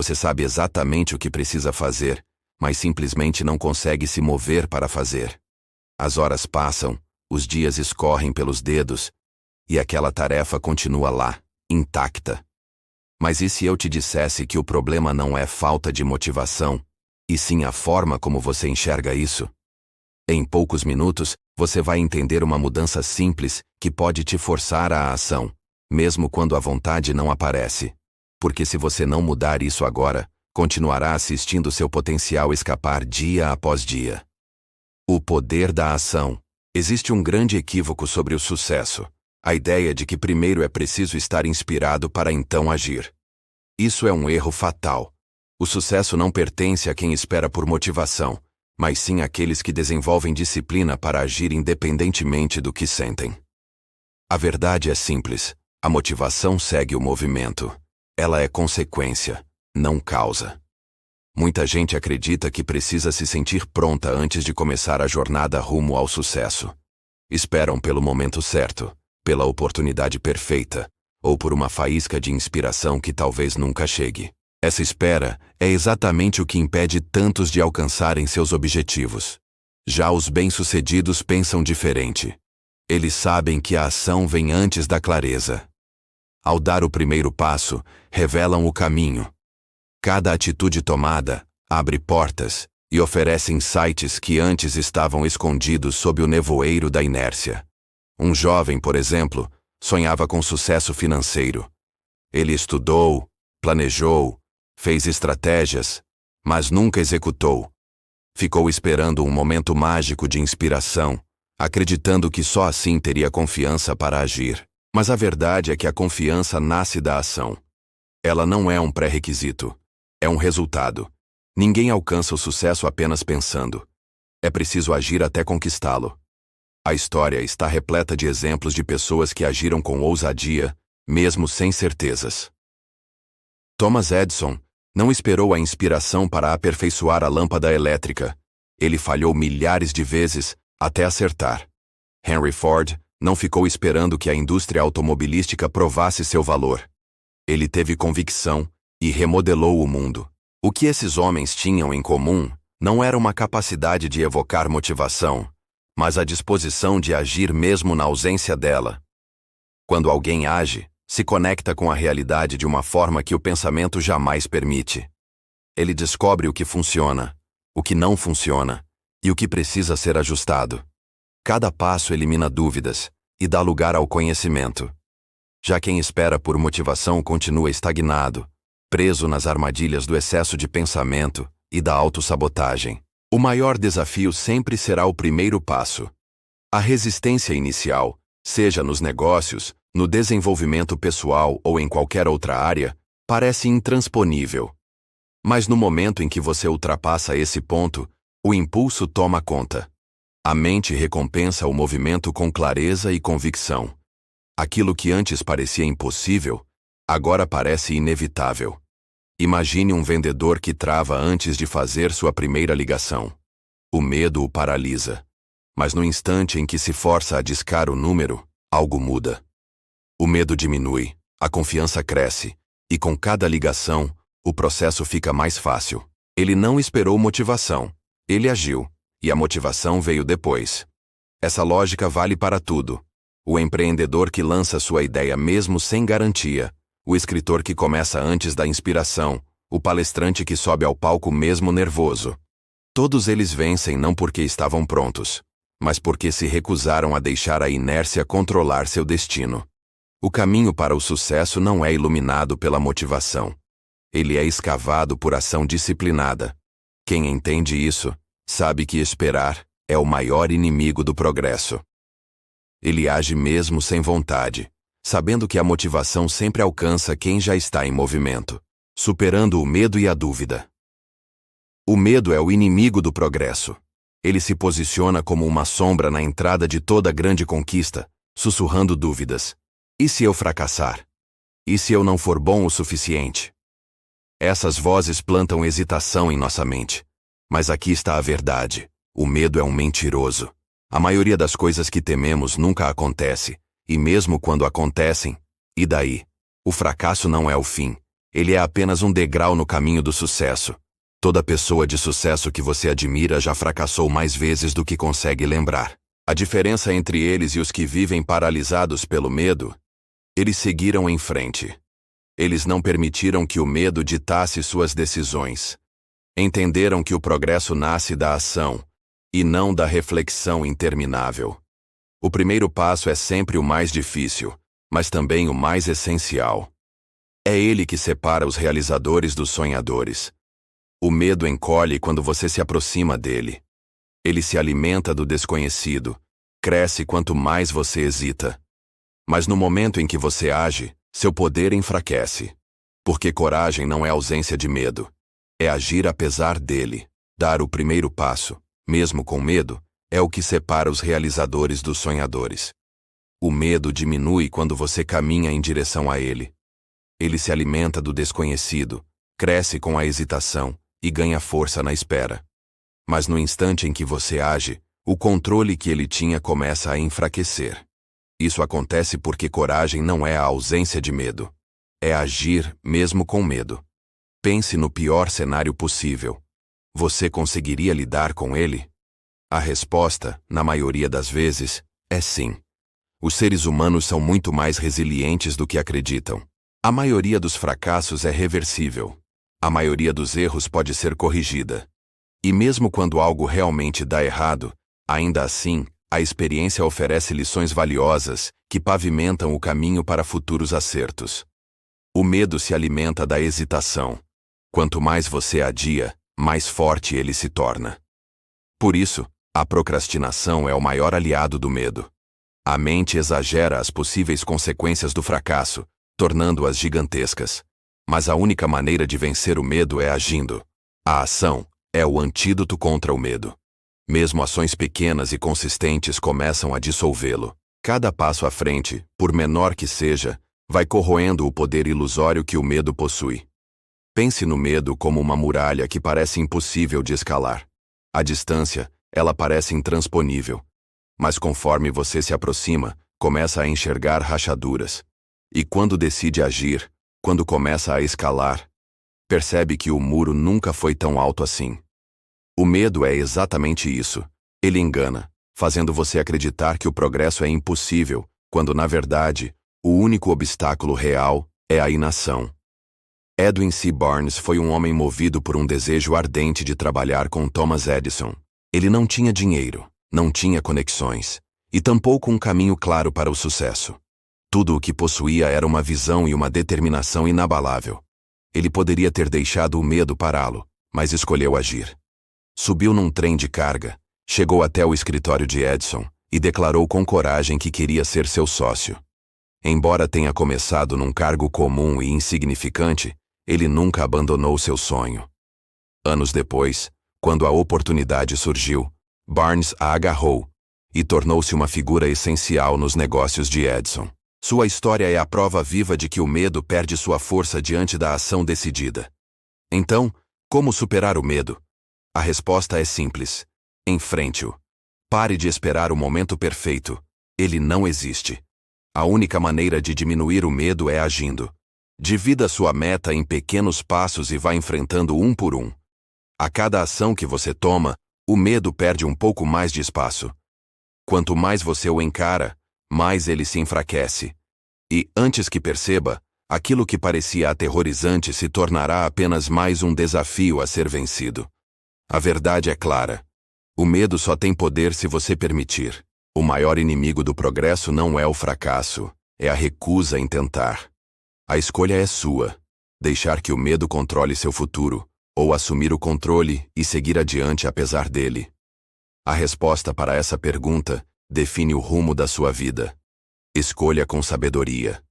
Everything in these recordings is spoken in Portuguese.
Você sabe exatamente o que precisa fazer, mas simplesmente não consegue se mover para fazer. As horas passam, os dias escorrem pelos dedos, e aquela tarefa continua lá, intacta. Mas e se eu te dissesse que o problema não é falta de motivação, e sim a forma como você enxerga isso? Em poucos minutos, você vai entender uma mudança simples que pode te forçar à ação, mesmo quando a vontade não aparece. Porque se você não mudar isso agora, continuará assistindo seu potencial escapar dia após dia. O poder da ação. Existe um grande equívoco sobre o sucesso. A ideia de que primeiro é preciso estar inspirado para então agir. Isso é um erro fatal. O sucesso não pertence a quem espera por motivação, mas sim àqueles que desenvolvem disciplina para agir independentemente do que sentem. A verdade é simples. A motivação segue o movimento. Ela é consequência, não causa. Muita gente acredita que precisa se sentir pronta antes de começar a jornada rumo ao sucesso. Esperam pelo momento certo, pela oportunidade perfeita, ou por uma faísca de inspiração que talvez nunca chegue. Essa espera é exatamente o que impede tantos de alcançarem seus objetivos. Já os bem-sucedidos pensam diferente. Eles sabem que a ação vem antes da clareza. Ao dar o primeiro passo, revelam o caminho. Cada atitude tomada abre portas e oferece insights que antes estavam escondidos sob o nevoeiro da inércia. Um jovem, por exemplo, sonhava com sucesso financeiro. Ele estudou, planejou, fez estratégias, mas nunca executou. Ficou esperando um momento mágico de inspiração, acreditando que só assim teria confiança para agir. Mas a verdade é que a confiança nasce da ação. Ela não é um pré-requisito. É um resultado. Ninguém alcança o sucesso apenas pensando. É preciso agir até conquistá-lo. A história está repleta de exemplos de pessoas que agiram com ousadia, mesmo sem certezas. Thomas Edison não esperou a inspiração para aperfeiçoar a lâmpada elétrica. Ele falhou milhares de vezes até acertar. Henry Ford não ficou esperando que a indústria automobilística provasse seu valor. Ele teve convicção e remodelou o mundo. O que esses homens tinham em comum não era uma capacidade de evocar motivação, mas a disposição de agir mesmo na ausência dela. Quando alguém age, se conecta com a realidade de uma forma que o pensamento jamais permite. Ele descobre o que funciona, o que não funciona e o que precisa ser ajustado. Cada passo elimina dúvidas e dá lugar ao conhecimento. Já quem espera por motivação continua estagnado, preso nas armadilhas do excesso de pensamento e da autossabotagem. O maior desafio sempre será o primeiro passo. A resistência inicial, seja nos negócios, no desenvolvimento pessoal ou em qualquer outra área, parece intransponível. Mas no momento em que você ultrapassa esse ponto, o impulso toma conta. A mente recompensa o movimento com clareza e convicção. Aquilo que antes parecia impossível, agora parece inevitável. Imagine um vendedor que trava antes de fazer sua primeira ligação. O medo o paralisa. Mas no instante em que se força a discar o número, algo muda. O medo diminui, a confiança cresce, e com cada ligação, o processo fica mais fácil. Ele não esperou motivação, ele agiu. E a motivação veio depois. Essa lógica vale para tudo. O empreendedor que lança sua ideia mesmo sem garantia, o escritor que começa antes da inspiração, o palestrante que sobe ao palco mesmo nervoso. Todos eles vencem não porque estavam prontos, mas porque se recusaram a deixar a inércia controlar seu destino. O caminho para o sucesso não é iluminado pela motivação. Ele é escavado por ação disciplinada. Quem entende isso, sabe que esperar é o maior inimigo do progresso. Ele age mesmo sem vontade, sabendo que a motivação sempre alcança quem já está em movimento, superando o medo e a dúvida. O medo é o inimigo do progresso. Ele se posiciona como uma sombra na entrada de toda grande conquista, sussurrando dúvidas. E se eu fracassar? E se eu não for bom o suficiente? Essas vozes plantam hesitação em nossa mente. Mas aqui está a verdade. O medo é um mentiroso. A maioria das coisas que tememos nunca acontece, e mesmo quando acontecem, e daí? O fracasso não é o fim. Ele é apenas um degrau no caminho do sucesso. Toda pessoa de sucesso que você admira já fracassou mais vezes do que consegue lembrar. A diferença entre eles e os que vivem paralisados pelo medo: eles seguiram em frente. Eles não permitiram que o medo ditasse suas decisões. Entenderam que o progresso nasce da ação, e não da reflexão interminável. O primeiro passo é sempre o mais difícil, mas também o mais essencial. É ele que separa os realizadores dos sonhadores. O medo encolhe quando você se aproxima dele. Ele se alimenta do desconhecido, cresce quanto mais você hesita. Mas no momento em que você age, seu poder enfraquece. Porque coragem não é ausência de medo. É agir apesar dele. Dar o primeiro passo, mesmo com medo, é o que separa os realizadores dos sonhadores. O medo diminui quando você caminha em direção a ele. Ele se alimenta do desconhecido, cresce com a hesitação e ganha força na espera. Mas no instante em que você age, o controle que ele tinha começa a enfraquecer. Isso acontece porque coragem não é a ausência de medo. É agir mesmo com medo. Pense no pior cenário possível. Você conseguiria lidar com ele? A resposta, na maioria das vezes, é sim. Os seres humanos são muito mais resilientes do que acreditam. A maioria dos fracassos é reversível. A maioria dos erros pode ser corrigida. E mesmo quando algo realmente dá errado, ainda assim, a experiência oferece lições valiosas que pavimentam o caminho para futuros acertos. O medo se alimenta da hesitação. Quanto mais você adia, mais forte ele se torna. Por isso, a procrastinação é o maior aliado do medo. A mente exagera as possíveis consequências do fracasso, tornando-as gigantescas. Mas a única maneira de vencer o medo é agindo. A ação é o antídoto contra o medo. Mesmo ações pequenas e consistentes começam a dissolvê-lo. Cada passo à frente, por menor que seja, vai corroendo o poder ilusório que o medo possui. Pense no medo como uma muralha que parece impossível de escalar. À distância, ela parece intransponível. Mas conforme você se aproxima, começa a enxergar rachaduras. E quando decide agir, quando começa a escalar, percebe que o muro nunca foi tão alto assim. O medo é exatamente isso. Ele engana, fazendo você acreditar que o progresso é impossível, quando na verdade, o único obstáculo real é a inação. Edwin C. Barnes foi um homem movido por um desejo ardente de trabalhar com Thomas Edison. Ele não tinha dinheiro, não tinha conexões, e tampouco um caminho claro para o sucesso. Tudo o que possuía era uma visão e uma determinação inabalável. Ele poderia ter deixado o medo pará-lo, mas escolheu agir. Subiu num trem de carga, chegou até o escritório de Edison e declarou com coragem que queria ser seu sócio. Embora tenha começado num cargo comum e insignificante, ele nunca abandonou seu sonho. Anos depois, quando a oportunidade surgiu, Barnes a agarrou e tornou-se uma figura essencial nos negócios de Edison. Sua história é a prova viva de que o medo perde sua força diante da ação decidida. Então, como superar o medo? A resposta é simples. Enfrente-o. Pare de esperar o momento perfeito. Ele não existe. A única maneira de diminuir o medo é agindo. Divida sua meta em pequenos passos e vá enfrentando um por um. A cada ação que você toma, o medo perde um pouco mais de espaço. Quanto mais você o encara, mais ele se enfraquece. E, antes que perceba, aquilo que parecia aterrorizante se tornará apenas mais um desafio a ser vencido. A verdade é clara. O medo só tem poder se você permitir. O maior inimigo do progresso não é o fracasso, é a recusa em tentar. A escolha é sua: deixar que o medo controle seu futuro, ou assumir o controle e seguir adiante apesar dele. A resposta para essa pergunta define o rumo da sua vida. Escolha com sabedoria.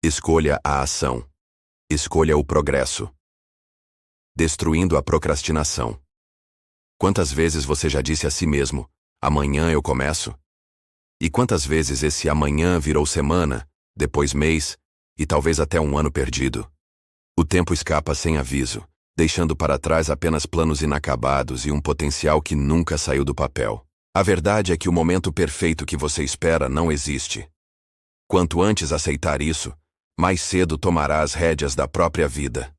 Escolha a ação. Escolha o progresso. Destruindo a procrastinação. Quantas vezes você já disse a si mesmo: amanhã eu começo? E quantas vezes esse amanhã virou semana, depois mês, e talvez até um ano perdido? O tempo escapa sem aviso, deixando para trás apenas planos inacabados e um potencial que nunca saiu do papel. A verdade é que o momento perfeito que você espera não existe. Quanto antes aceitar isso, mais cedo tomará as rédeas da própria vida.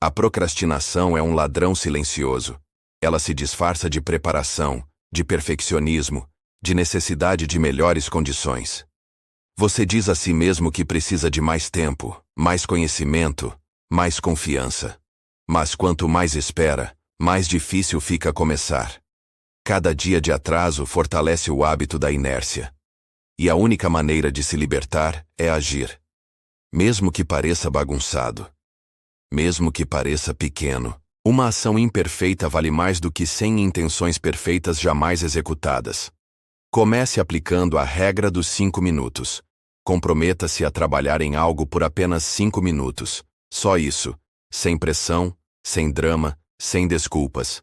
A procrastinação é um ladrão silencioso. Ela se disfarça de preparação, de perfeccionismo, de necessidade de melhores condições. Você diz a si mesmo que precisa de mais tempo, mais conhecimento, mais confiança. Mas quanto mais espera, mais difícil fica começar. Cada dia de atraso fortalece o hábito da inércia. E a única maneira de se libertar é agir. Mesmo que pareça bagunçado. Mesmo que pareça pequeno. Uma ação imperfeita vale mais do que 100 intenções perfeitas jamais executadas. Comece aplicando a regra dos 5 minutos. Comprometa-se a trabalhar em algo por apenas 5 minutos. Só isso. Sem pressão, sem drama, sem desculpas.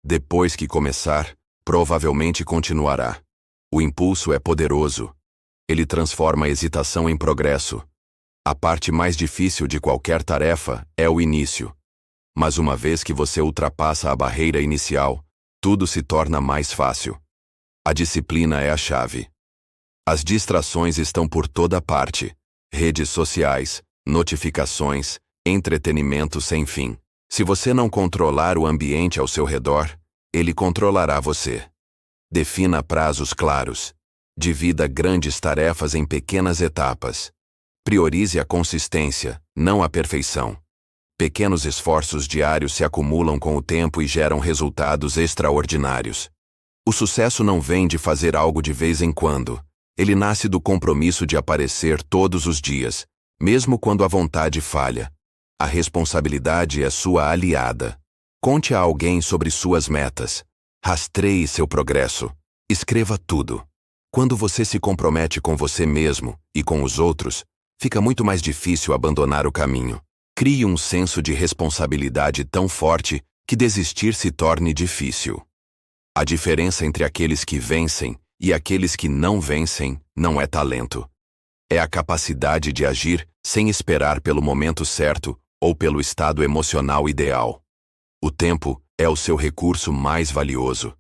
Depois que começar, provavelmente continuará. O impulso é poderoso. Ele transforma a hesitação em progresso. A parte mais difícil de qualquer tarefa é o início. Mas uma vez que você ultrapassa a barreira inicial, tudo se torna mais fácil. A disciplina é a chave. As distrações estão por toda parte. Redes sociais, notificações, entretenimento sem fim. Se você não controlar o ambiente ao seu redor, ele controlará você. Defina prazos claros. Divida grandes tarefas em pequenas etapas. Priorize a consistência, não a perfeição. Pequenos esforços diários se acumulam com o tempo e geram resultados extraordinários. O sucesso não vem de fazer algo de vez em quando. Ele nasce do compromisso de aparecer todos os dias, mesmo quando a vontade falha. A responsabilidade é sua aliada. Conte a alguém sobre suas metas. Rastreie seu progresso. Escreva tudo. Quando você se compromete com você mesmo e com os outros, fica muito mais difícil abandonar o caminho. Crie um senso de responsabilidade tão forte que desistir se torne difícil. A diferença entre aqueles que vencem e aqueles que não vencem não é talento. É a capacidade de agir sem esperar pelo momento certo ou pelo estado emocional ideal. O tempo é o seu recurso mais valioso.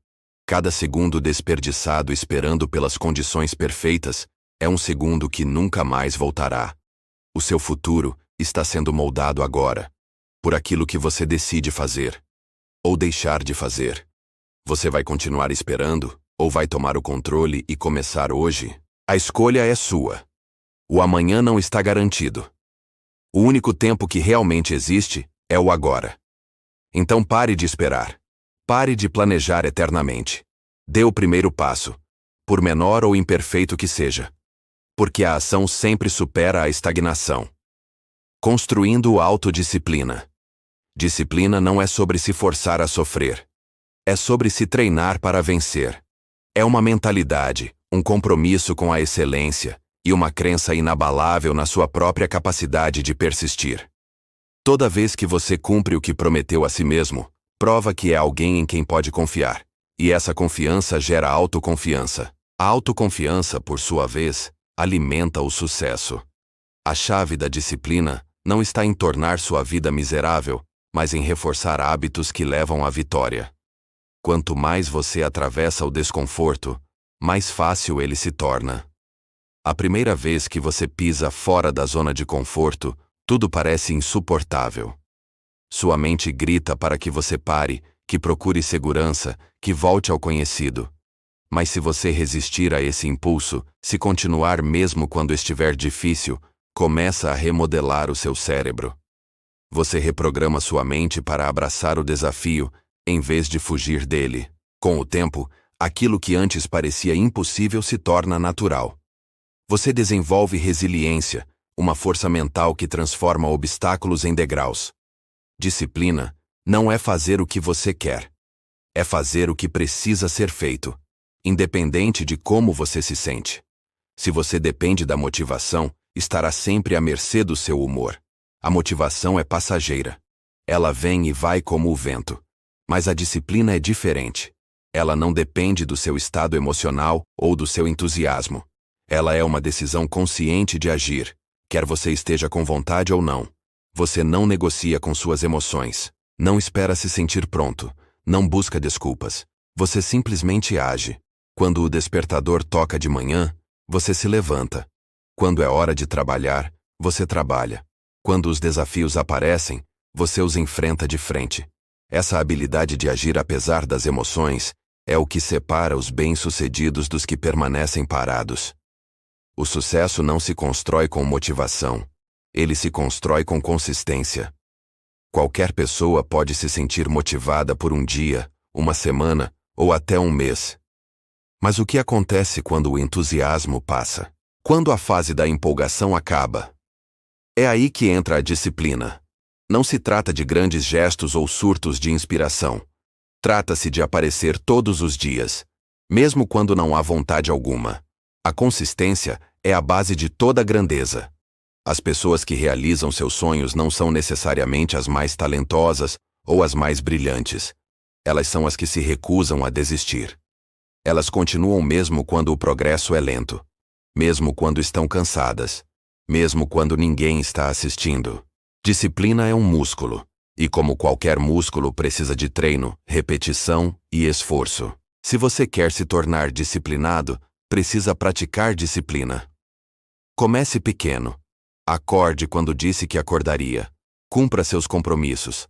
Cada segundo desperdiçado esperando pelas condições perfeitas é um segundo que nunca mais voltará. O seu futuro está sendo moldado agora, por aquilo que você decide fazer, ou deixar de fazer. Você vai continuar esperando, ou vai tomar o controle e começar hoje? A escolha é sua. O amanhã não está garantido. O único tempo que realmente existe é o agora. Então pare de esperar. Pare de planejar eternamente. Dê o primeiro passo, por menor ou imperfeito que seja. Porque a ação sempre supera a estagnação. Construindo autodisciplina. Disciplina não é sobre se forçar a sofrer. É sobre se treinar para vencer. É uma mentalidade, um compromisso com a excelência e uma crença inabalável na sua própria capacidade de persistir. Toda vez que você cumpre o que prometeu a si mesmo, prova que é alguém em quem pode confiar. E essa confiança gera autoconfiança. A autoconfiança, por sua vez, alimenta o sucesso. A chave da disciplina não está em tornar sua vida miserável, mas em reforçar hábitos que levam à vitória. Quanto mais você atravessa o desconforto, mais fácil ele se torna. A primeira vez que você pisa fora da zona de conforto, tudo parece insuportável. Sua mente grita para que você pare, que procure segurança, que volte ao conhecido. Mas se você resistir a esse impulso, se continuar mesmo quando estiver difícil, começa a remodelar o seu cérebro. Você reprograma sua mente para abraçar o desafio, em vez de fugir dele. Com o tempo, aquilo que antes parecia impossível se torna natural. Você desenvolve resiliência, uma força mental que transforma obstáculos em degraus. Disciplina não é fazer o que você quer. É fazer o que precisa ser feito, independente de como você se sente. Se você depende da motivação, estará sempre à mercê do seu humor. A motivação é passageira. Ela vem e vai como o vento. Mas a disciplina é diferente. Ela não depende do seu estado emocional ou do seu entusiasmo. Ela é uma decisão consciente de agir, quer você esteja com vontade ou não. Você não negocia com suas emoções. Não espera se sentir pronto. Não busca desculpas. Você simplesmente age. Quando o despertador toca de manhã, você se levanta. Quando é hora de trabalhar, você trabalha. Quando os desafios aparecem, você os enfrenta de frente. Essa habilidade de agir apesar das emoções é o que separa os bem-sucedidos dos que permanecem parados. O sucesso não se constrói com motivação, ele se constrói com consistência. Qualquer pessoa pode se sentir motivada por um dia, uma semana ou até um mês. Mas o que acontece quando o entusiasmo passa? Quando a fase da empolgação acaba? É aí que entra a disciplina. Não se trata de grandes gestos ou surtos de inspiração. Trata-se de aparecer todos os dias, mesmo quando não há vontade alguma. A consistência é a base de toda grandeza. As pessoas que realizam seus sonhos não são necessariamente as mais talentosas ou as mais brilhantes. Elas são as que se recusam a desistir. Elas continuam mesmo quando o progresso é lento, mesmo quando estão cansadas, mesmo quando ninguém está assistindo. Disciplina é um músculo, e como qualquer músculo precisa de treino, repetição e esforço. Se você quer se tornar disciplinado, precisa praticar disciplina. Comece pequeno. Acorde quando disse que acordaria. Cumpra seus compromissos.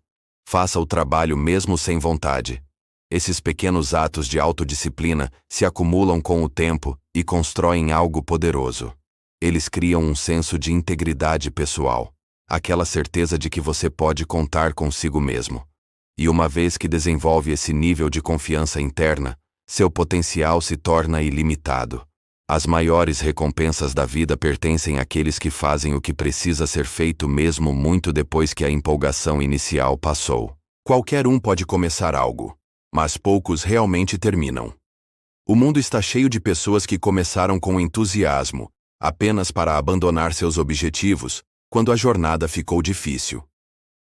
Faça o trabalho mesmo sem vontade. Esses pequenos atos de autodisciplina se acumulam com o tempo e constroem algo poderoso. Eles criam um senso de integridade pessoal, aquela certeza de que você pode contar consigo mesmo. E uma vez que desenvolve esse nível de confiança interna, seu potencial se torna ilimitado. As maiores recompensas da vida pertencem àqueles que fazem o que precisa ser feito mesmo muito depois que a empolgação inicial passou. Qualquer um pode começar algo, mas poucos realmente terminam. O mundo está cheio de pessoas que começaram com entusiasmo, apenas para abandonar seus objetivos, quando a jornada ficou difícil.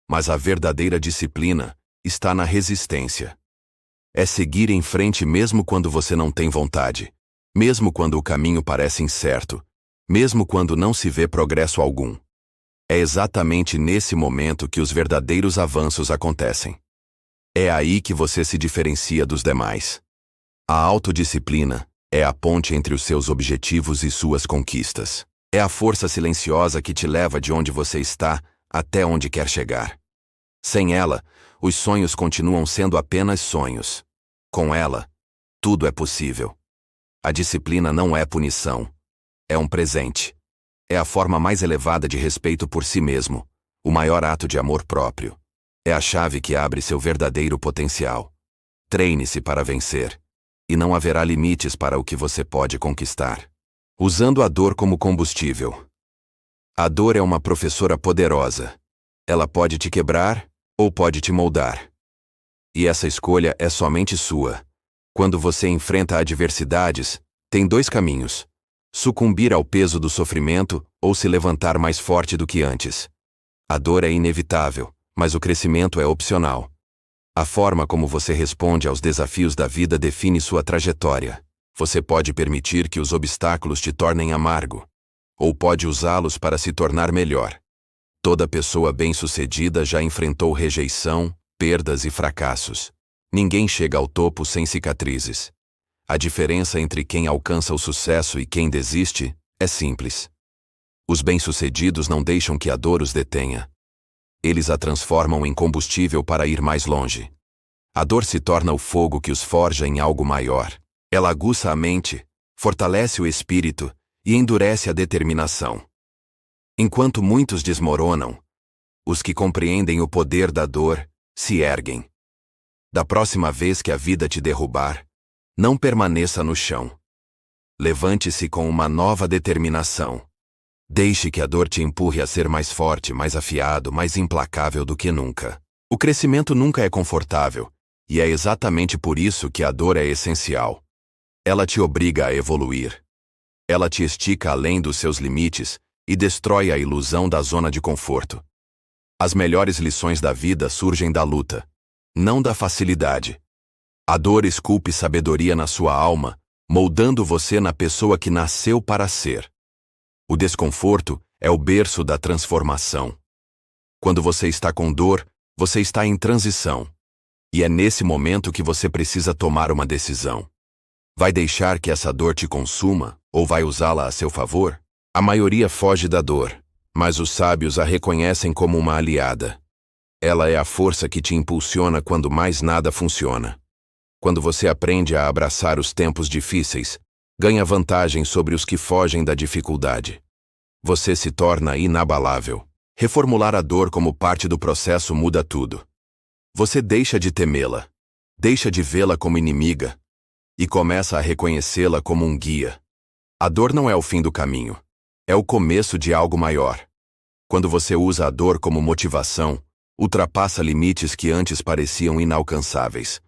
Mas a verdadeira disciplina está na resistência. É seguir em frente mesmo quando você não tem vontade, mesmo quando o caminho parece incerto, mesmo quando não se vê progresso algum. É exatamente nesse momento que os verdadeiros avanços acontecem. É aí que você se diferencia dos demais. A autodisciplina é a ponte entre os seus objetivos e suas conquistas. É a força silenciosa que te leva de onde você está até onde quer chegar. Sem ela, os sonhos continuam sendo apenas sonhos. Com ela, tudo é possível. A disciplina não é punição. É um presente. É a forma mais elevada de respeito por si mesmo, o maior ato de amor próprio. É a chave que abre seu verdadeiro potencial. Treine-se para vencer, e não haverá limites para o que você pode conquistar. Usando a dor como combustível. A dor é uma professora poderosa. Ela pode te quebrar ou pode te moldar. E essa escolha é somente sua. Quando você enfrenta adversidades, tem dois caminhos: sucumbir ao peso do sofrimento ou se levantar mais forte do que antes. A dor é inevitável, mas o crescimento é opcional. A forma como você responde aos desafios da vida define sua trajetória. Você pode permitir que os obstáculos te tornem amargo, ou pode usá-los para se tornar melhor. Toda pessoa bem-sucedida já enfrentou rejeição, perdas e fracassos. Ninguém chega ao topo sem cicatrizes. A diferença entre quem alcança o sucesso e quem desiste é simples. Os bem-sucedidos não deixam que a dor os detenha. Eles a transformam em combustível para ir mais longe. A dor se torna o fogo que os forja em algo maior. Ela aguça a mente, fortalece o espírito e endurece a determinação. Enquanto muitos desmoronam, os que compreendem o poder da dor se erguem. Da próxima vez que a vida te derrubar, não permaneça no chão. Levante-se com uma nova determinação. Deixe que a dor te empurre a ser mais forte, mais afiado, mais implacável do que nunca. O crescimento nunca é confortável, e é exatamente por isso que a dor é essencial. Ela te obriga a evoluir. Ela te estica além dos seus limites e destrói a ilusão da zona de conforto. As melhores lições da vida surgem da luta, não da facilidade. A dor esculpe sabedoria na sua alma, moldando você na pessoa que nasceu para ser. O desconforto é o berço da transformação. Quando você está com dor, você está em transição. E é nesse momento que você precisa tomar uma decisão. Vai deixar que essa dor te consuma ou vai usá-la a seu favor? A maioria foge da dor, Mas os sábios a reconhecem como uma aliada. Ela é a força que te impulsiona quando mais nada funciona. Quando você aprende a abraçar os tempos difíceis, ganha vantagem sobre os que fogem da dificuldade. Você se torna inabalável. Reformular a dor como parte do processo muda tudo. Você deixa de temê-la, deixa de vê-la como inimiga e começa a reconhecê-la como um guia. A dor não é o fim do caminho, é o começo de algo maior. Quando você usa a dor como motivação, ultrapassa limites que antes pareciam inalcançáveis.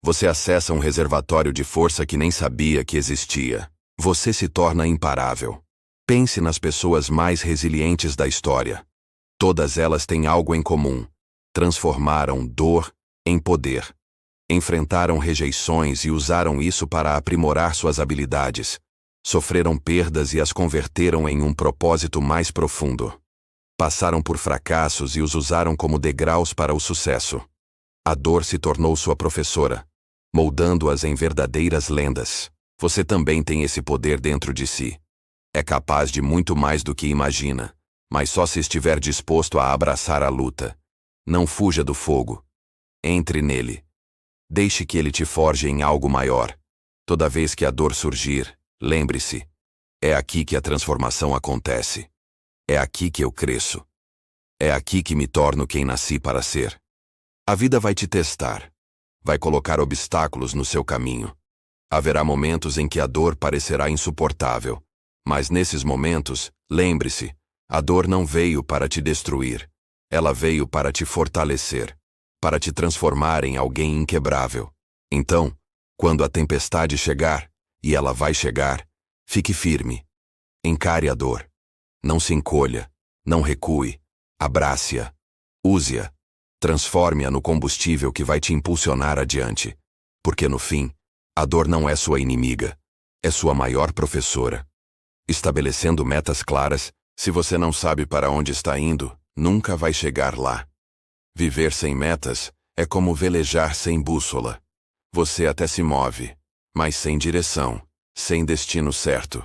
Você acessa um reservatório de força que nem sabia que existia. Você se torna imparável. Pense nas pessoas mais resilientes da história. Todas elas têm algo em comum. Transformaram dor em poder. Enfrentaram rejeições e usaram isso para aprimorar suas habilidades. Sofreram perdas e as converteram em um propósito mais profundo. Passaram por fracassos e os usaram como degraus para o sucesso. A dor se tornou sua professora, moldando-as em verdadeiras lendas. Você também tem esse poder dentro de si. É capaz de muito mais do que imagina, mas só se estiver disposto a abraçar a luta. Não fuja do fogo. Entre nele. Deixe que ele te forje em algo maior. Toda vez que a dor surgir, lembre-se: é aqui que a transformação acontece. É aqui que eu cresço. É aqui que me torno quem nasci para ser. A vida vai te testar. Vai colocar obstáculos no seu caminho. Haverá momentos em que a dor parecerá insuportável. Mas nesses momentos, lembre-se, a dor não veio para te destruir. Ela veio para te fortalecer, para te transformar em alguém inquebrável. Então, quando a tempestade chegar, e ela vai chegar, fique firme. Encare a dor. Não se encolha, não recue, abrace-a, use-a, transforme-a no combustível que vai te impulsionar adiante. Porque no fim, a dor não é sua inimiga, é sua maior professora. Estabelecendo metas claras, se você não sabe para onde está indo, nunca vai chegar lá. Viver sem metas é como velejar sem bússola. Você até se move, mas sem direção, sem destino certo.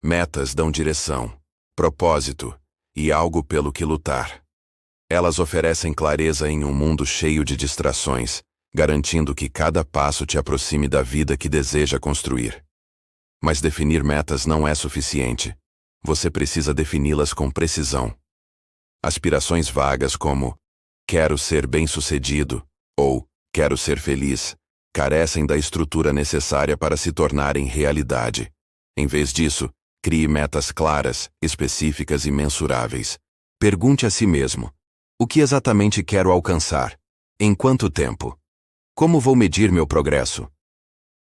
Metas dão direção, propósito e algo pelo que lutar. Elas oferecem clareza em um mundo cheio de distrações, garantindo que cada passo te aproxime da vida que deseja construir. Mas definir metas não é suficiente. Você precisa defini-las com precisão. Aspirações vagas como "quero ser bem-sucedido" ou "quero ser feliz" carecem da estrutura necessária para se tornarem realidade. Em vez disso, crie metas claras, específicas e mensuráveis. Pergunte a si mesmo: o que exatamente quero alcançar? Em quanto tempo? Como vou medir meu progresso?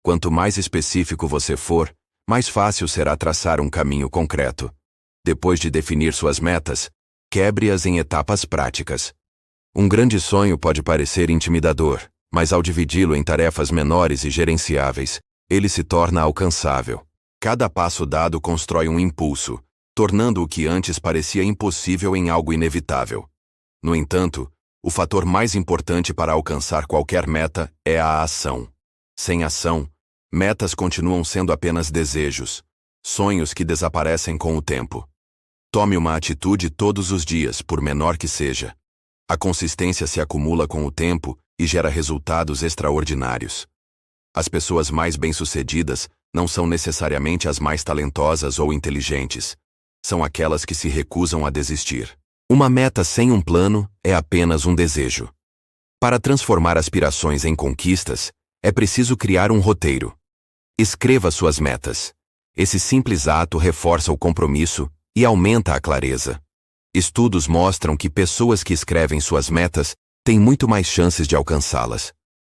Quanto mais específico você for, mais fácil será traçar um caminho concreto. Depois de definir suas metas, quebre-as em etapas práticas. Um grande sonho pode parecer intimidador, mas ao dividi-lo em tarefas menores e gerenciáveis, ele se torna alcançável. Cada passo dado constrói um impulso, tornando o que antes parecia impossível em algo inevitável. No entanto, o fator mais importante para alcançar qualquer meta é a ação. Sem ação, metas continuam sendo apenas desejos, sonhos que desaparecem com o tempo. Tome uma atitude todos os dias, por menor que seja. A consistência se acumula com o tempo e gera resultados extraordinários. As pessoas mais bem-sucedidas não são necessariamente as mais talentosas ou inteligentes. São aquelas que se recusam a desistir. Uma meta sem um plano é apenas um desejo. Para transformar aspirações em conquistas, é preciso criar um roteiro. Escreva suas metas. Esse simples ato reforça o compromisso e aumenta a clareza. Estudos mostram que pessoas que escrevem suas metas têm muito mais chances de alcançá-las.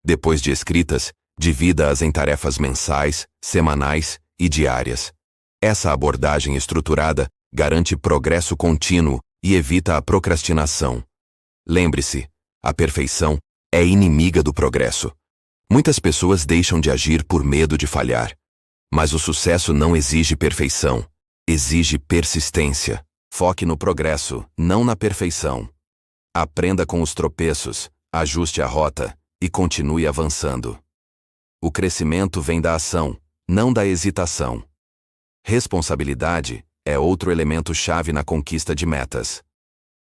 Depois de escritas, divida-as em tarefas mensais, semanais e diárias. Essa abordagem estruturada garante progresso contínuo e evita a procrastinação. Lembre-se, a perfeição é inimiga do progresso. Muitas pessoas deixam de agir por medo de falhar. Mas o sucesso não exige perfeição, exige persistência. Foque no progresso, não na perfeição. Aprenda com os tropeços, ajuste a rota e continue avançando. O crescimento vem da ação, não da hesitação. Responsabilidade é outro elemento-chave na conquista de metas.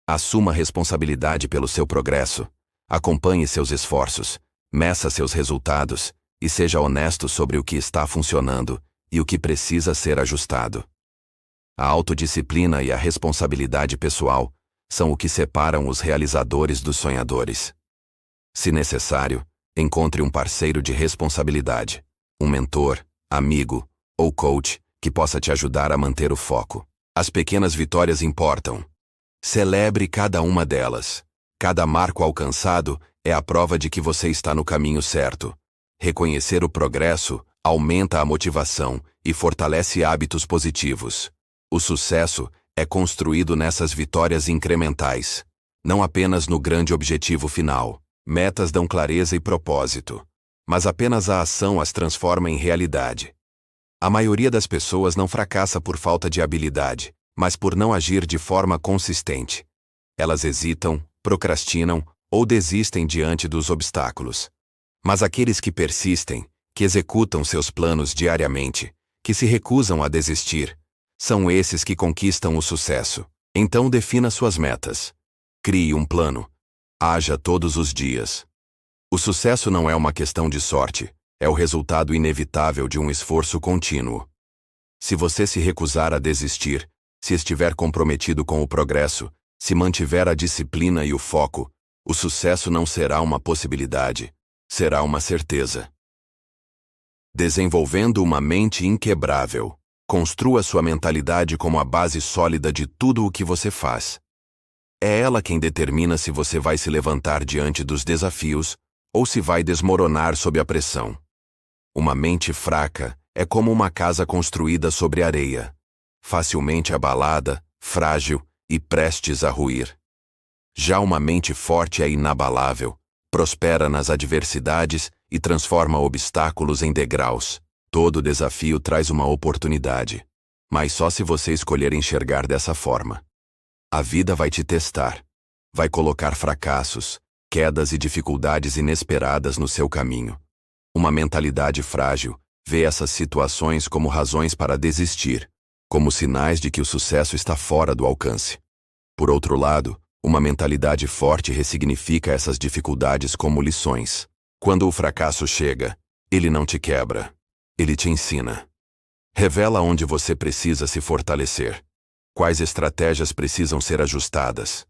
Assuma responsabilidade pelo seu progresso. Acompanhe seus esforços, meça seus resultados e seja honesto sobre o que está funcionando e o que precisa ser ajustado. A autodisciplina e a responsabilidade pessoal são o que separam os realizadores dos sonhadores. Se necessário, encontre um parceiro de responsabilidade, um mentor, amigo ou coach que possa te ajudar a manter o foco. As pequenas vitórias importam. Celebre cada uma delas. Cada marco alcançado é a prova de que você está no caminho certo. Reconhecer o progresso aumenta a motivação e fortalece hábitos positivos. O sucesso é construído nessas vitórias incrementais, não apenas no grande objetivo final. Metas dão clareza e propósito, mas apenas a ação as transforma em realidade. A maioria das pessoas não fracassa por falta de habilidade, mas por não agir de forma consistente. Elas hesitam, procrastinam ou desistem diante dos obstáculos. Mas aqueles que persistem, que executam seus planos diariamente, que se recusam a desistir, são esses que conquistam o sucesso. Então defina suas metas. Crie um plano. Haja todos os dias. O sucesso não é uma questão de sorte, é o resultado inevitável de um esforço contínuo. Se você se recusar a desistir, se estiver comprometido com o progresso, se mantiver a disciplina e o foco, o sucesso não será uma possibilidade, será uma certeza. Desenvolvendo uma mente inquebrável. Construa sua mentalidade como a base sólida de tudo o que você faz. É ela quem determina se você vai se levantar diante dos desafios ou se vai desmoronar sob a pressão. Uma mente fraca é como uma casa construída sobre areia, facilmente abalada, frágil e prestes a ruir. Já uma mente forte é inabalável, prospera nas adversidades e transforma obstáculos em degraus. Todo desafio traz uma oportunidade, mas só se você escolher enxergar dessa forma. A vida vai te testar, vai colocar fracassos, quedas e dificuldades inesperadas no seu caminho. Uma mentalidade frágil vê essas situações como razões para desistir, como sinais de que o sucesso está fora do alcance. Por outro lado, uma mentalidade forte ressignifica essas dificuldades como lições. Quando o fracasso chega, ele não te quebra. Ele te ensina. Revela onde você precisa se fortalecer. Quais estratégias precisam ser ajustadas.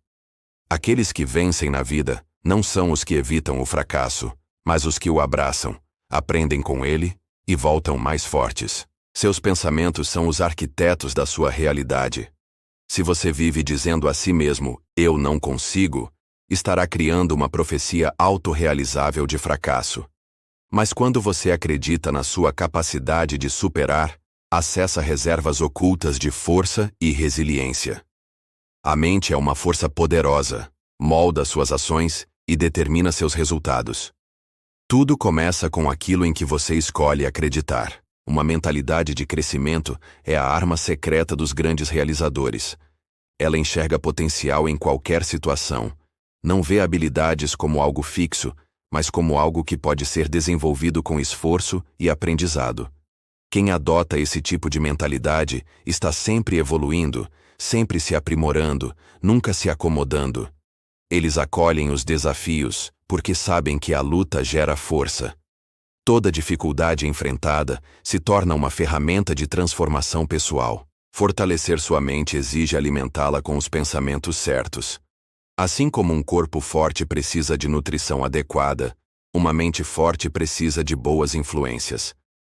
Aqueles que vencem na vida não são os que evitam o fracasso, mas os que o abraçam, aprendem com ele e voltam mais fortes. Seus pensamentos são os arquitetos da sua realidade. Se você vive dizendo a si mesmo, eu não consigo, estará criando uma profecia autorrealizável de fracasso. Mas quando você acredita na sua capacidade de superar, acessa reservas ocultas de força e resiliência. A mente é uma força poderosa, molda suas ações e determina seus resultados. Tudo começa com aquilo em que você escolhe acreditar. Uma mentalidade de crescimento é a arma secreta dos grandes realizadores. Ela enxerga potencial em qualquer situação. Não vê habilidades como algo fixo, mas como algo que pode ser desenvolvido com esforço e aprendizado. Quem adota esse tipo de mentalidade está sempre evoluindo, sempre se aprimorando, nunca se acomodando. Eles acolhem os desafios, porque sabem que a luta gera força. Toda dificuldade enfrentada se torna uma ferramenta de transformação pessoal. Fortalecer sua mente exige alimentá-la com os pensamentos certos. Assim como um corpo forte precisa de nutrição adequada, uma mente forte precisa de boas influências.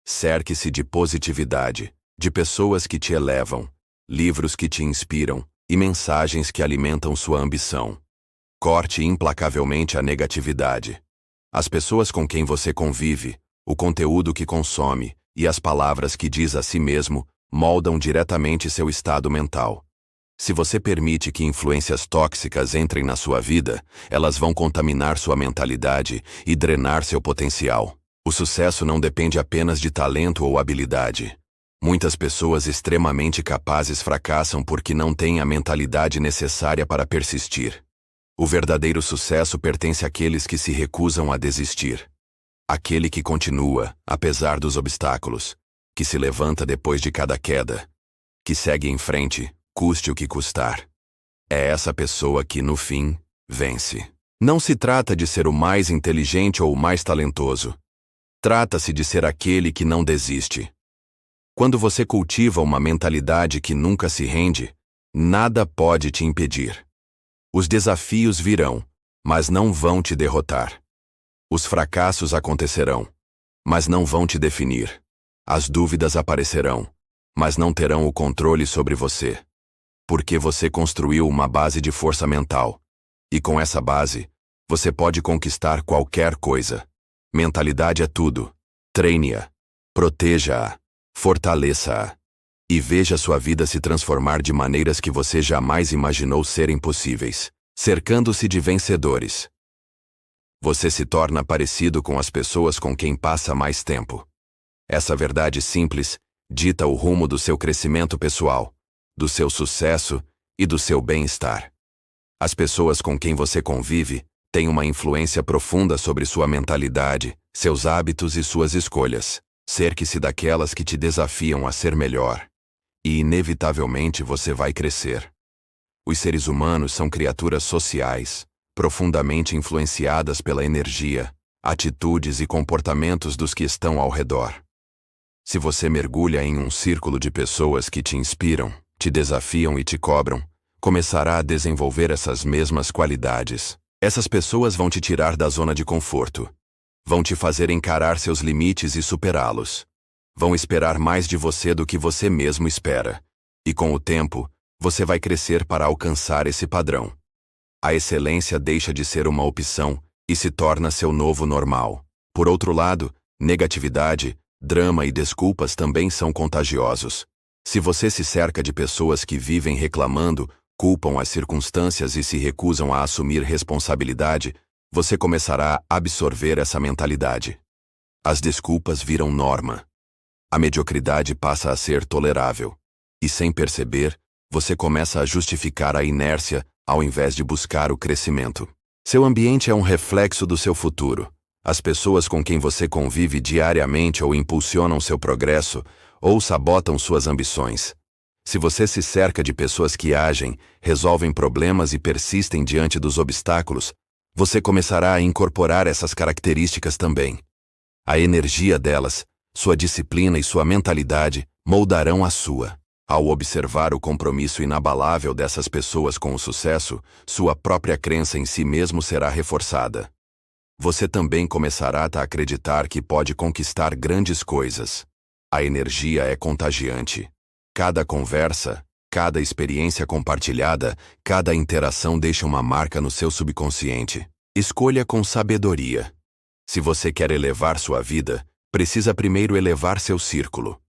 Cerque-se de positividade, de pessoas que te elevam, livros que te inspiram e mensagens que alimentam sua ambição. Corte implacavelmente a negatividade. As pessoas com quem você convive, o conteúdo que consome e as palavras que diz a si mesmo moldam diretamente seu estado mental. Se você permite que influências tóxicas entrem na sua vida, elas vão contaminar sua mentalidade e drenar seu potencial. O sucesso não depende apenas de talento ou habilidade. Muitas pessoas extremamente capazes fracassam porque não têm a mentalidade necessária para persistir. O verdadeiro sucesso pertence àqueles que se recusam a desistir. Aquele que continua, apesar dos obstáculos, que se levanta depois de cada queda. que segue em frente, custe o que custar. É essa pessoa que, no fim, vence. Não se trata de ser o mais inteligente ou o mais talentoso. Trata-se de ser aquele que não desiste. Quando você cultiva uma mentalidade que nunca se rende, nada pode te impedir. Os desafios virão, mas não vão te derrotar. Os fracassos acontecerão, mas não vão te definir. As dúvidas aparecerão, mas não terão o controle sobre você. Porque você construiu uma base de força mental. E com essa base, você pode conquistar qualquer coisa. Mentalidade é tudo. Treine-a, proteja-a, fortaleça-a. E veja sua vida se transformar de maneiras que você jamais imaginou serem possíveis, cercando-se de vencedores. Você se torna parecido com as pessoas com quem passa mais tempo. Essa verdade simples dita o rumo do seu crescimento pessoal, do seu sucesso e do seu bem-estar. As pessoas com quem você convive têm uma influência profunda sobre sua mentalidade, seus hábitos e suas escolhas. Cerque-se daquelas que te desafiam a ser melhor. E, inevitavelmente, você vai crescer. Os seres humanos são criaturas sociais, profundamente influenciadas pela energia, atitudes e comportamentos dos que estão ao redor. Se você mergulha em um círculo de pessoas que te inspiram, te desafiam e te cobram, começará a desenvolver essas mesmas qualidades. Essas pessoas vão te tirar da zona de conforto. Vão te fazer encarar seus limites e superá-los. Vão esperar mais de você do que você mesmo espera. E com o tempo, você vai crescer para alcançar esse padrão. A excelência deixa de ser uma opção e se torna seu novo normal. Por outro lado, negatividade, drama e desculpas também são contagiosos. Se você se cerca de pessoas que vivem reclamando, culpam as circunstâncias e se recusam a assumir responsabilidade, você começará a absorver essa mentalidade. As desculpas viram norma. A mediocridade passa a ser tolerável. E sem perceber, você começa a justificar a inércia ao invés de buscar o crescimento. Seu ambiente é um reflexo do seu futuro. As pessoas com quem você convive diariamente ou impulsionam seu progresso, ou sabotam suas ambições. Se você se cerca de pessoas que agem, resolvem problemas e persistem diante dos obstáculos, você começará a incorporar essas características também. A energia delas, sua disciplina e sua mentalidade moldarão a sua. Ao observar o compromisso inabalável dessas pessoas com o sucesso, sua própria crença em si mesmo será reforçada. Você também começará a acreditar que pode conquistar grandes coisas. A energia é contagiante. Cada conversa, cada experiência compartilhada, cada interação deixa uma marca no seu subconsciente. Escolha com sabedoria. Se você quer elevar sua vida, precisa primeiro elevar seu círculo.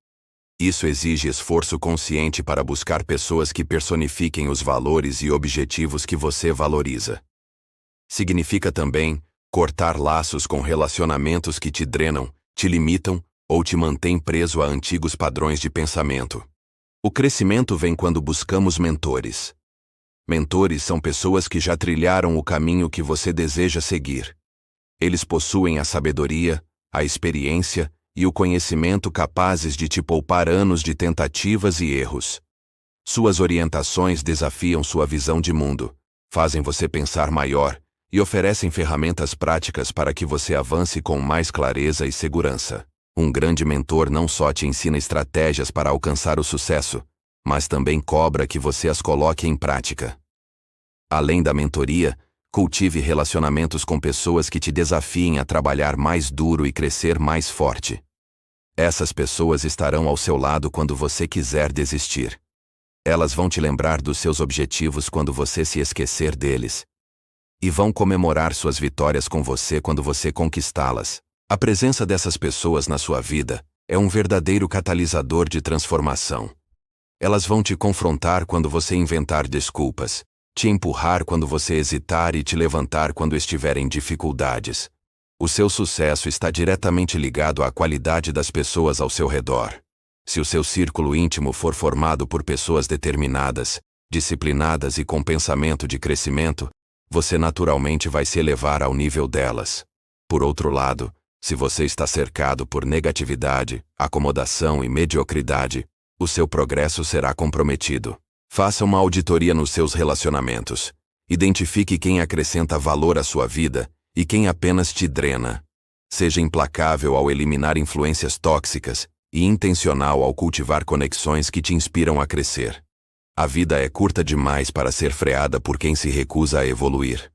Isso exige esforço consciente para buscar pessoas que personifiquem os valores e objetivos que você valoriza. Significa também cortar laços com relacionamentos que te drenam, te limitam ou te mantêm preso a antigos padrões de pensamento. O crescimento vem quando buscamos mentores. Mentores são pessoas que já trilharam o caminho que você deseja seguir. Eles possuem a sabedoria, a experiência e o conhecimento capazes de te poupar anos de tentativas e erros. Suas orientações desafiam sua visão de mundo, fazem você pensar maior e oferecem ferramentas práticas para que você avance com mais clareza e segurança. Um grande mentor não só te ensina estratégias para alcançar o sucesso, mas também cobra que você as coloque em prática. Além da mentoria, cultive relacionamentos com pessoas que te desafiem a trabalhar mais duro e crescer mais forte. Essas pessoas estarão ao seu lado quando você quiser desistir. Elas vão te lembrar dos seus objetivos quando você se esquecer deles. E vão comemorar suas vitórias com você quando você conquistá-las. A presença dessas pessoas na sua vida é um verdadeiro catalisador de transformação. Elas vão te confrontar quando você inventar desculpas, te empurrar quando você hesitar e te levantar quando estiver em dificuldades. O seu sucesso está diretamente ligado à qualidade das pessoas ao seu redor. Se o seu círculo íntimo for formado por pessoas determinadas, disciplinadas e com pensamento de crescimento, você naturalmente vai se elevar ao nível delas. Por outro lado, se você está cercado por negatividade, acomodação e mediocridade, o seu progresso será comprometido. Faça uma auditoria nos seus relacionamentos. Identifique quem acrescenta valor à sua vida e quem apenas te drena. Seja implacável ao eliminar influências tóxicas e intencional ao cultivar conexões que te inspiram a crescer. A vida é curta demais para ser freada por quem se recusa a evoluir.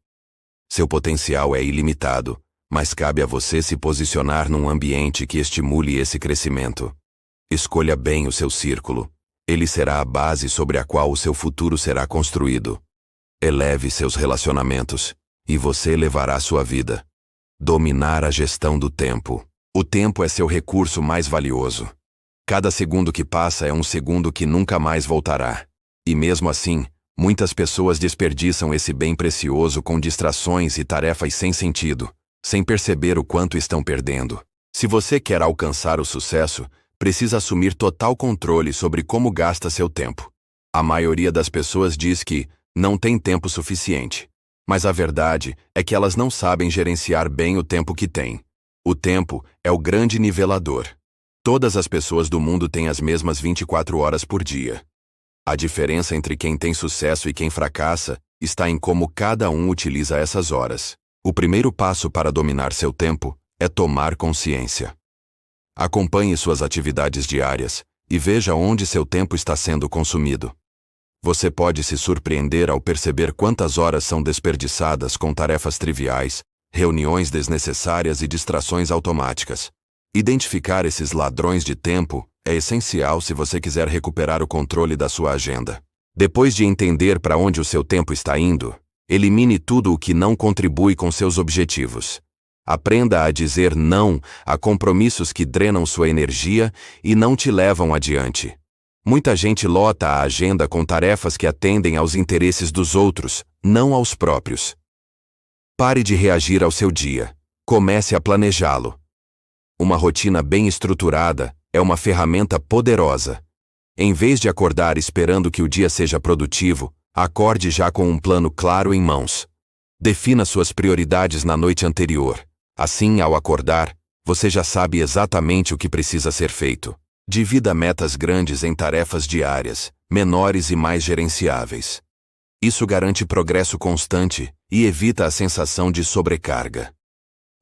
Seu potencial é ilimitado, mas cabe a você se posicionar num ambiente que estimule esse crescimento. Escolha bem o seu círculo. Ele será a base sobre a qual o seu futuro será construído. Eleve seus relacionamentos, e você elevará sua vida. Dominar a gestão do tempo. O tempo é seu recurso mais valioso. Cada segundo que passa é um segundo que nunca mais voltará. E mesmo assim, muitas pessoas desperdiçam esse bem precioso com distrações e tarefas sem sentido, sem perceber o quanto estão perdendo. Se você quer alcançar o sucesso, precisa assumir total controle sobre como gasta seu tempo. A maioria das pessoas diz que não tem tempo suficiente. Mas a verdade é que elas não sabem gerenciar bem o tempo que têm. O tempo é o grande nivelador. Todas as pessoas do mundo têm as mesmas 24 horas por dia. A diferença entre quem tem sucesso e quem fracassa está em como cada um utiliza essas horas. O primeiro passo para dominar seu tempo é tomar consciência. Acompanhe suas atividades diárias e veja onde seu tempo está sendo consumido. Você pode se surpreender ao perceber quantas horas são desperdiçadas com tarefas triviais, reuniões desnecessárias e distrações automáticas. Identificar esses ladrões de tempo é essencial se você quiser recuperar o controle da sua agenda. Depois de entender para onde o seu tempo está indo, elimine tudo o que não contribui com seus objetivos. Aprenda a dizer não a compromissos que drenam sua energia e não te levam adiante. Muita gente lota a agenda com tarefas que atendem aos interesses dos outros, não aos próprios. Pare de reagir ao seu dia. Comece a planejá-lo. Uma rotina bem estruturada é uma ferramenta poderosa. Em vez de acordar esperando que o dia seja produtivo, acorde já com um plano claro em mãos. Defina suas prioridades na noite anterior. Assim, ao acordar, você já sabe exatamente o que precisa ser feito. Divida metas grandes em tarefas diárias, menores e mais gerenciáveis. Isso garante progresso constante e evita a sensação de sobrecarga.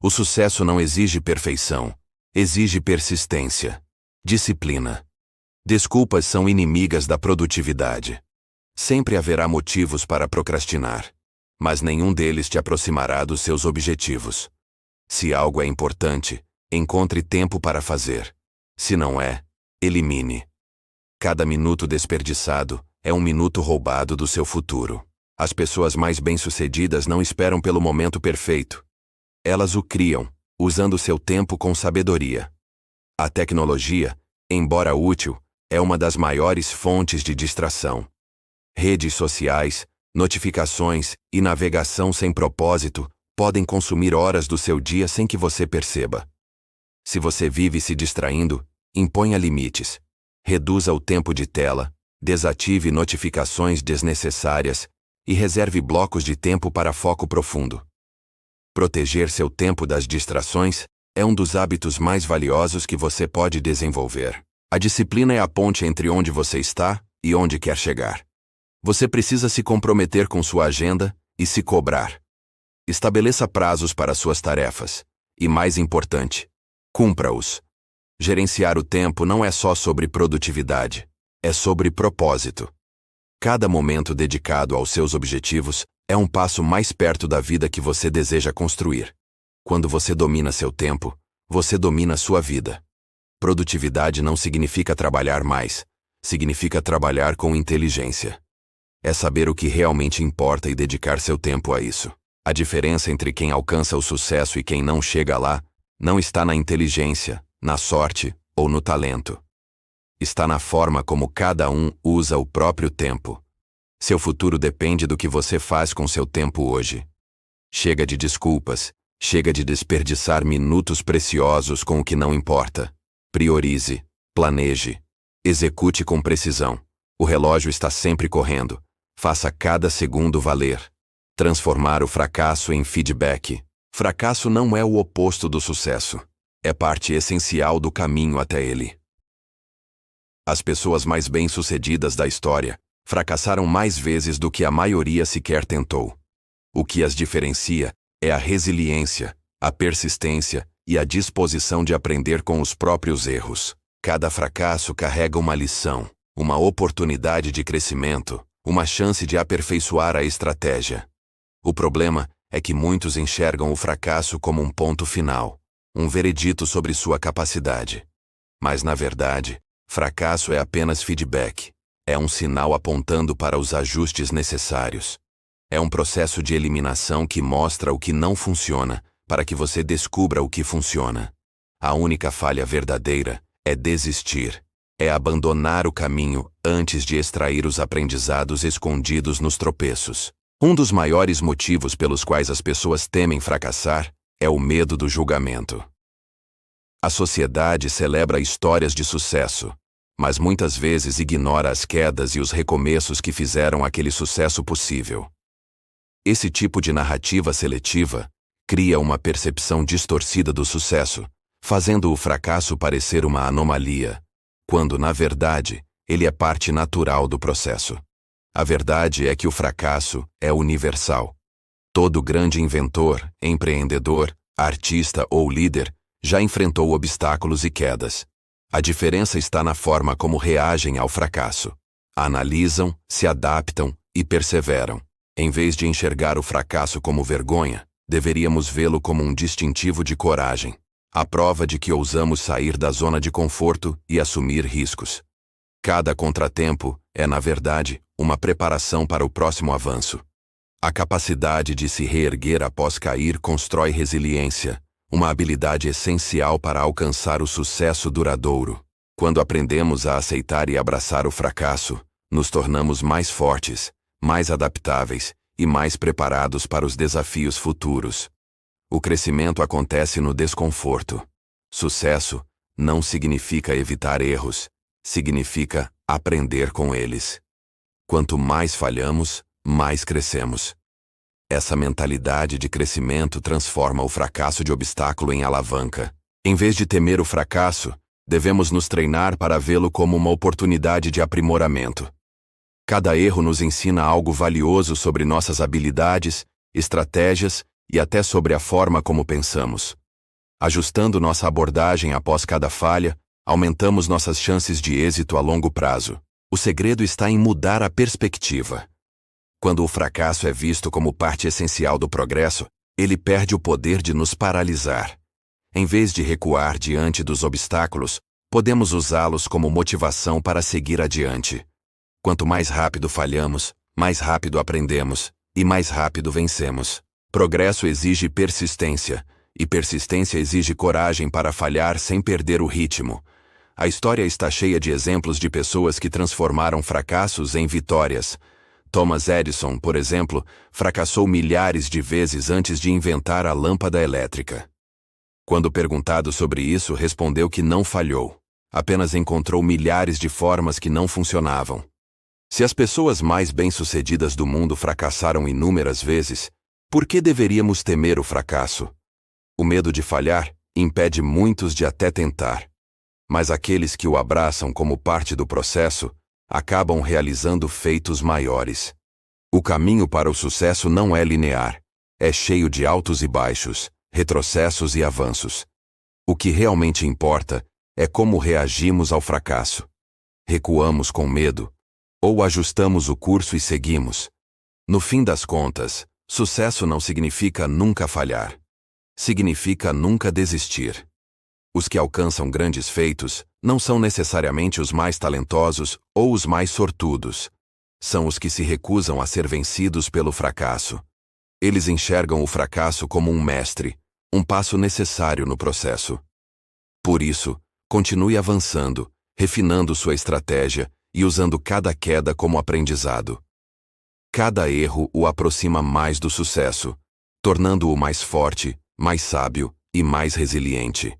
O sucesso não exige perfeição, exige persistência, disciplina. Desculpas são inimigas da produtividade. Sempre haverá motivos para procrastinar, mas nenhum deles te aproximará dos seus objetivos. Se algo é importante, encontre tempo para fazer. Se não é, elimine. Cada minuto desperdiçado é um minuto roubado do seu futuro. As pessoas mais bem-sucedidas não esperam pelo momento perfeito. Elas o criam, usando seu tempo com sabedoria. A tecnologia, embora útil, é uma das maiores fontes de distração. Redes sociais, notificações e navegação sem propósito podem consumir horas do seu dia sem que você perceba. Se você vive se distraindo, imponha limites. Reduza o tempo de tela, desative notificações desnecessárias e reserve blocos de tempo para foco profundo. Proteger seu tempo das distrações é um dos hábitos mais valiosos que você pode desenvolver. A disciplina é a ponte entre onde você está e onde quer chegar. Você precisa se comprometer com sua agenda e se cobrar. Estabeleça prazos para suas tarefas e, mais importante, cumpra-os. Gerenciar o tempo não é só sobre produtividade, é sobre propósito. Cada momento dedicado aos seus objetivos é um passo mais perto da vida que você deseja construir. Quando você domina seu tempo, você domina sua vida. Produtividade não significa trabalhar mais, significa trabalhar com inteligência. É saber o que realmente importa e dedicar seu tempo a isso. A diferença entre quem alcança o sucesso e quem não chega lá não está na inteligência, na sorte ou no talento. Está na forma como cada um usa o próprio tempo. Seu futuro depende do que você faz com seu tempo hoje. Chega de desculpas, chega de desperdiçar minutos preciosos com o que não importa. Priorize, planeje, execute com precisão. O relógio está sempre correndo. Faça cada segundo valer. Transformar o fracasso em feedback. Fracasso não é o oposto do sucesso. É parte essencial do caminho até ele. As pessoas mais bem-sucedidas da história fracassaram mais vezes do que a maioria sequer tentou. O que as diferencia é a resiliência, a persistência e a disposição de aprender com os próprios erros. Cada fracasso carrega uma lição, uma oportunidade de crescimento, uma chance de aperfeiçoar a estratégia. O problema é que muitos enxergam o fracasso como um ponto final, um veredito sobre sua capacidade. Mas, na verdade, fracasso é apenas feedback. É um sinal apontando para os ajustes necessários. É um processo de eliminação que mostra o que não funciona, para que você descubra o que funciona. A única falha verdadeira é desistir. É abandonar o caminho antes de extrair os aprendizados escondidos nos tropeços. Um dos maiores motivos pelos quais as pessoas temem fracassar é o medo do julgamento. A sociedade celebra histórias de sucesso, mas muitas vezes ignora as quedas e os recomeços que fizeram aquele sucesso possível. Esse tipo de narrativa seletiva cria uma percepção distorcida do sucesso, fazendo o fracasso parecer uma anomalia, quando, na verdade, ele é parte natural do processo. A verdade é que o fracasso é universal. Todo grande inventor, empreendedor, artista ou líder já enfrentou obstáculos e quedas. A diferença está na forma como reagem ao fracasso. Analisam, se adaptam e perseveram. Em vez de enxergar o fracasso como vergonha, deveríamos vê-lo como um distintivo de coragem, a prova de que ousamos sair da zona de conforto e assumir riscos. Cada contratempo é, na verdade, uma preparação para o próximo avanço. A capacidade de se reerguer após cair constrói resiliência, uma habilidade essencial para alcançar o sucesso duradouro. Quando aprendemos a aceitar e abraçar o fracasso, nos tornamos mais fortes, mais adaptáveis e mais preparados para os desafios futuros. O crescimento acontece no desconforto. Sucesso não significa evitar erros, significa aprender com eles. Quanto mais falhamos, mais crescemos. Essa mentalidade de crescimento transforma o fracasso de obstáculo em alavanca. Em vez de temer o fracasso, devemos nos treinar para vê-lo como uma oportunidade de aprimoramento. Cada erro nos ensina algo valioso sobre nossas habilidades, estratégias e até sobre a forma como pensamos. Ajustando nossa abordagem após cada falha, aumentamos nossas chances de êxito a longo prazo. O segredo está em mudar a perspectiva. Quando o fracasso é visto como parte essencial do progresso, ele perde o poder de nos paralisar. Em vez de recuar diante dos obstáculos, podemos usá-los como motivação para seguir adiante. Quanto mais rápido falhamos, mais rápido aprendemos e mais rápido vencemos. Progresso exige persistência, e persistência exige coragem para falhar sem perder o ritmo. A história está cheia de exemplos de pessoas que transformaram fracassos em vitórias. Thomas Edison, por exemplo, fracassou milhares de vezes antes de inventar a lâmpada elétrica. Quando perguntado sobre isso, respondeu que não falhou, apenas encontrou milhares de formas que não funcionavam. Se as pessoas mais bem-sucedidas do mundo fracassaram inúmeras vezes, por que deveríamos temer o fracasso? O medo de falhar impede muitos de até tentar. Mas aqueles que o abraçam como parte do processo acabam realizando feitos maiores. O caminho para o sucesso não é linear. É cheio de altos e baixos, retrocessos e avanços. O que realmente importa é como reagimos ao fracasso. Recuamos com medo, ou ajustamos o curso e seguimos. No fim das contas, sucesso não significa nunca falhar. Significa nunca desistir. Os que alcançam grandes feitos não são necessariamente os mais talentosos ou os mais sortudos. São os que se recusam a ser vencidos pelo fracasso. Eles enxergam o fracasso como um mestre, um passo necessário no processo. Por isso, continue avançando, refinando sua estratégia e usando cada queda como aprendizado. Cada erro o aproxima mais do sucesso, tornando-o mais forte, mais sábio e mais resiliente.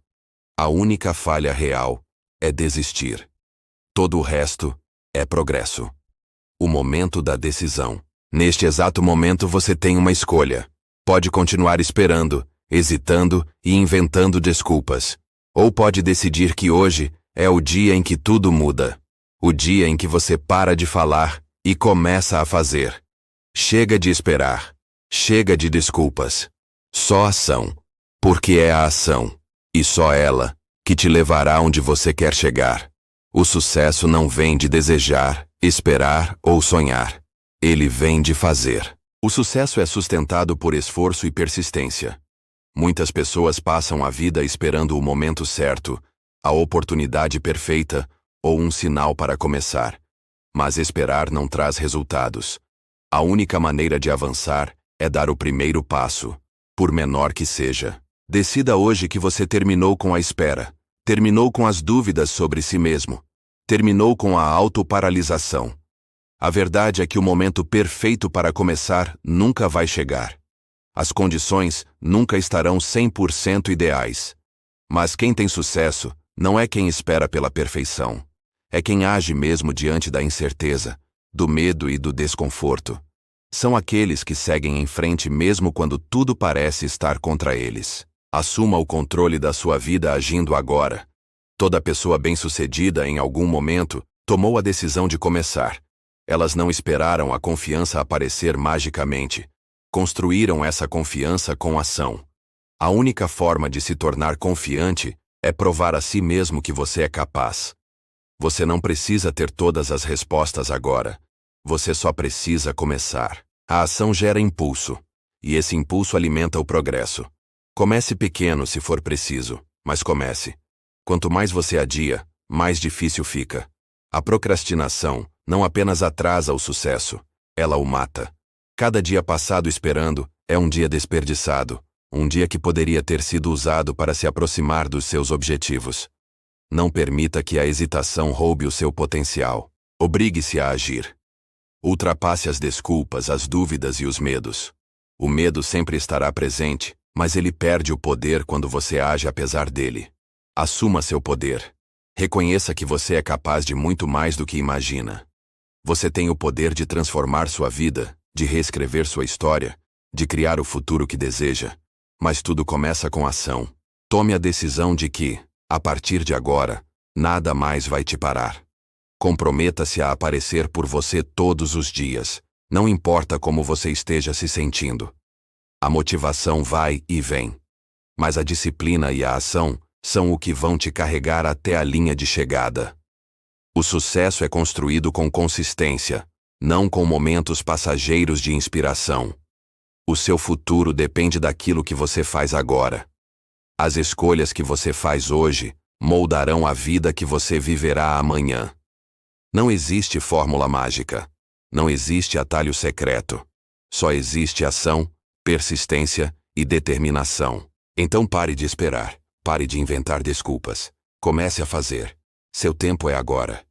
A única falha real é desistir. Todo o resto é progresso. O momento da decisão. Neste exato momento você tem uma escolha. Pode continuar esperando, hesitando e inventando desculpas. Ou pode decidir que hoje é o dia em que tudo muda. O dia em que você para de falar e começa a fazer. Chega de esperar. Chega de desculpas. Só ação. Porque é a ação, e só ela, que te levará onde você quer chegar. O sucesso não vem de desejar, esperar ou sonhar. Ele vem de fazer. O sucesso é sustentado por esforço e persistência. Muitas pessoas passam a vida esperando o momento certo, a oportunidade perfeita ou um sinal para começar. Mas esperar não traz resultados. A única maneira de avançar é dar o primeiro passo, por menor que seja. Decida hoje que você terminou com a espera, terminou com as dúvidas sobre si mesmo, terminou com a autoparalisação. A verdade é que o momento perfeito para começar nunca vai chegar. As condições nunca estarão 100% ideais. Mas quem tem sucesso não é quem espera pela perfeição. É quem age mesmo diante da incerteza, do medo e do desconforto. São aqueles que seguem em frente mesmo quando tudo parece estar contra eles. Assuma o controle da sua vida agindo agora. Toda pessoa bem-sucedida em algum momento tomou a decisão de começar. Elas não esperaram a confiança aparecer magicamente. Construíram essa confiança com ação. A única forma de se tornar confiante é provar a si mesmo que você é capaz. Você não precisa ter todas as respostas agora. Você só precisa começar. A ação gera impulso, e esse impulso alimenta o progresso. Comece pequeno se for preciso, mas comece. Quanto mais você adia, mais difícil fica. A procrastinação não apenas atrasa o sucesso, ela o mata. Cada dia passado esperando é um dia desperdiçado, um dia que poderia ter sido usado para se aproximar dos seus objetivos. Não permita que a hesitação roube o seu potencial. Obrigue-se a agir. Ultrapasse as desculpas, as dúvidas e os medos. O medo sempre estará presente, mas ele perde o poder quando você age apesar dele. Assuma seu poder. Reconheça que você é capaz de muito mais do que imagina. Você tem o poder de transformar sua vida, de reescrever sua história, de criar o futuro que deseja. Mas tudo começa com ação. Tome a decisão de que, a partir de agora, nada mais vai te parar. Comprometa-se a aparecer por você todos os dias, não importa como você esteja se sentindo. A motivação vai e vem. Mas a disciplina e a ação são o que vão te carregar até a linha de chegada. O sucesso é construído com consistência, não com momentos passageiros de inspiração. O seu futuro depende daquilo que você faz agora. As escolhas que você faz hoje moldarão a vida que você viverá amanhã. Não existe fórmula mágica. Não existe atalho secreto. Só existe ação, persistência e determinação. Então pare de esperar. Pare de inventar desculpas. Comece a fazer. Seu tempo é agora.